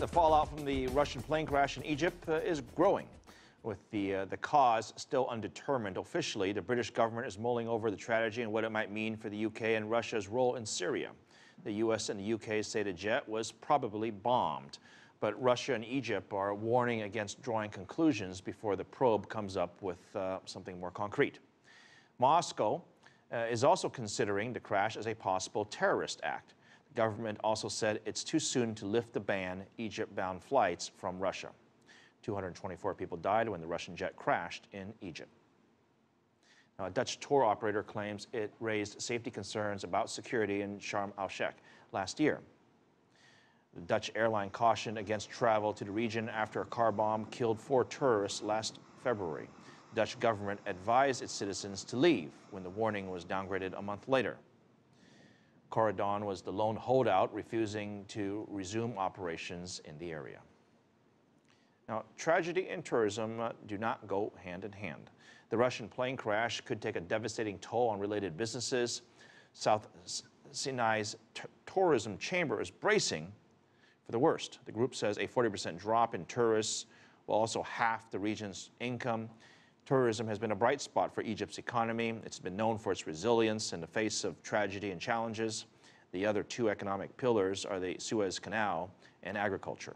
The fallout from the Russian plane crash in Egypt is growing. With the cause still undetermined officially, the British government is mulling over the tragedy and what it might mean for the UK and Russia's role in Syria. The US and the UK say the jet was probably bombed, but Russia and Egypt are warning against drawing conclusions before the probe comes up with something more concrete. Moscow is also considering the crash as a possible terrorist act. The government also said it's too soon to lift the ban Egypt-bound flights from Russia. 224 people died when the Russian jet crashed in Egypt. Now, a Dutch tour operator claims it raised safety concerns about security in Sharm el-Sheikh last year. The Dutch airline cautioned against travel to the region after a car bomb killed 4 tourists last February. The Dutch government advised its citizens to leave when the warning was downgraded a month later. Corridon was the lone holdout, refusing to resume operations in the area. Now, tragedy and tourism do not go hand in hand. The Russian plane crash could take a devastating toll on related businesses. South Sinai's tourism chamber is bracing for the worst. The group says a 40% drop in tourists will also halve the region's income. Tourism has been a bright spot for Egypt's economy. It's been known for its resilience in the face of tragedy and challenges. The other 2 economic pillars are the Suez Canal and agriculture.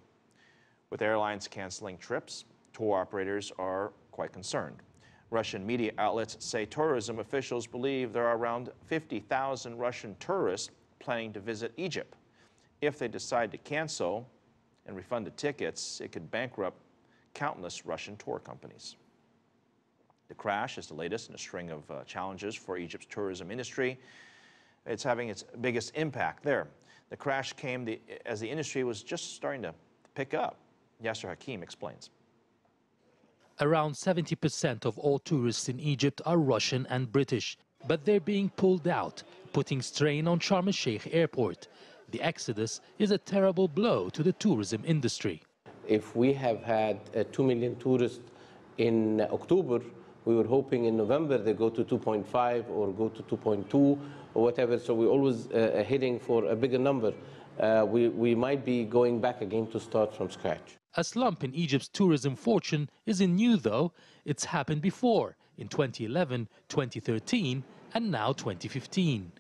With airlines canceling trips, tour operators are quite concerned. Russian media outlets say tourism officials believe there are around 50,000 Russian tourists planning to visit Egypt. If they decide to cancel and refund the tickets, it could bankrupt countless Russian tour companies. The crash is the latest in a string of challenges for Egypt's tourism industry. It's having its biggest impact there. The crash came as the industry was just starting to pick up. Yasser Hakim explains. Around 70% of all tourists in Egypt are Russian and British, but they're being pulled out, putting strain on Sharm el-Sheikh airport. The exodus is a terrible blow to the tourism industry. If we have had 2 million tourists in October, we were hoping in November they go to 2.5 or go to 2.2 or whatever, so we're always heading for a bigger number. We might be going back again to start from scratch. A slump in Egypt's tourism fortune isn't new, though. It's happened before, in 2011, 2013, and now 2015.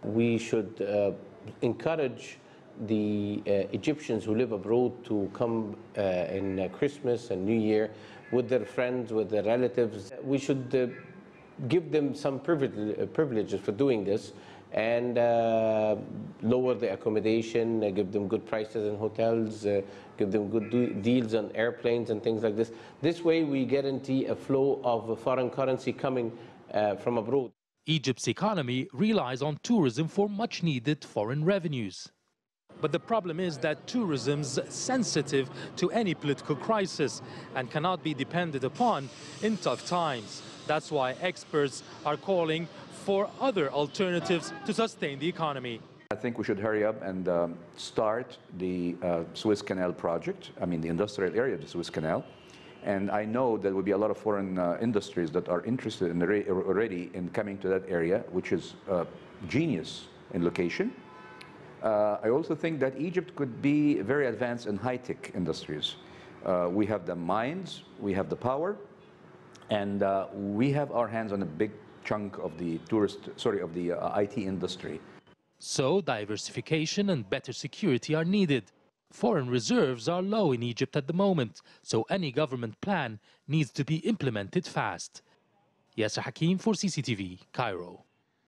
We should encourage the Egyptians who live abroad to come in Christmas and New Year with their friends, with their relatives. We should give them some privileges for doing this and lower the accommodation, give them good prices in hotels, give them good deals on airplanes and things like this. This way we guarantee a flow of foreign currency coming from abroad. Egypt's economy relies on tourism for much needed foreign revenues. But the problem is that tourism's sensitive to any political crisis and cannot be depended upon in tough times. That's why experts are calling for other alternatives to sustain the economy. I think we should hurry up and start the Suez Canal project, the industrial area of the Suez Canal. And I know there will be a lot of foreign industries that are interested in already in coming to that area, which is genius in location. I also think that Egypt could be very advanced in high-tech industries. We have the mines, we have the power, and we have our hands on a big chunk of the IT industry. So diversification and better security are needed. Foreign reserves are low in Egypt at the moment, so any government plan needs to be implemented fast. Yasser Hakim for CCTV, Cairo.